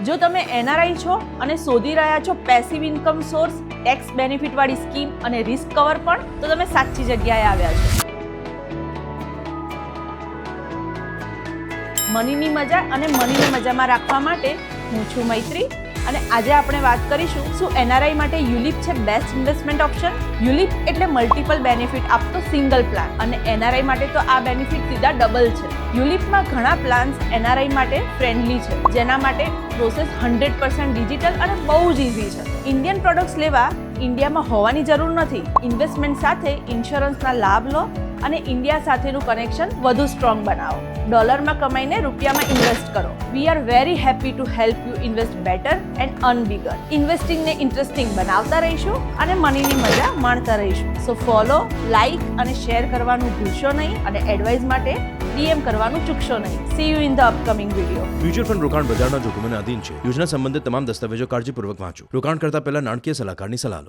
જો તમે એનઆરઆઈ છો અને શોધી રહ્યા છો passive income source, tax benefit વાળી સ્કીમ અને રિસ્ક કવર પણ, તો તમે સાચી જગ્યાએ આવ્યા છો. મનીની મજા અને મનીને મજામાં રાખવા માટે હું છું મૈત્રી અને આજે આપણે વાત કરીશું શું એનઆરઆઈ માટે યુલિપ છે બેસ્ટ ઇન્વેસ્ટમેન્ટ ઓપ્શન. યુલિપ એટલે મલ્ટિપલ બેનિફિટ આપતો સિંગલ પ્લાન અને એનઆરઆઈ માટે તો આ બેનિફિટ સીધા ડબલ છે. યુલિપમાં ઘણા પ્લાન્સ એનઆરઆઈ માટે ફ્રેન્ડલી છે, જેના માટે પ્રોસેસ 100% ડિજિટલ અને બહુ જ ઇઝી છે. ઇન્ડિયન પ્રોડક્ટ્સ લેવા ઇન્ડિયામાં હોવાની જરૂર નથી. ઇન્વેસ્ટમેન્ટ સાથે ઇન્સ્યોરન્સના લાભ લો અને ઇન્ડિયા સાથેનું કનેક્શન વધુ સ્ટ્રોંગ બનાવો. ડોલરમાં કમાઈને રૂપિયામાં ઇન્વેસ્ટ કરો. We are very happy to help you invest better and earn bigger. ઇન્વેસ્ટિંગને ઇન્ટરેસ્ટિંગ બનાવતા રહીશું અને મનીની મજા માણતા રહીશું. સો ફોલો, લાઇક અને શેર કરવાનું ભૂલશો નહીં અને એડવાઇસ માટે ડીએમ કરવાનું ચૂકશો નહીં. C you in the upcoming video. Mutual fund રોકાણ બજારના જોખમોને આધીન છે. યોજના સંબંધિત તમામ દસ્તાવેજો કાળજીપૂર્વક વાંચો. રોકાણ કરતા પહેલા નાણાકીય સલાહકારની સલાહ લો.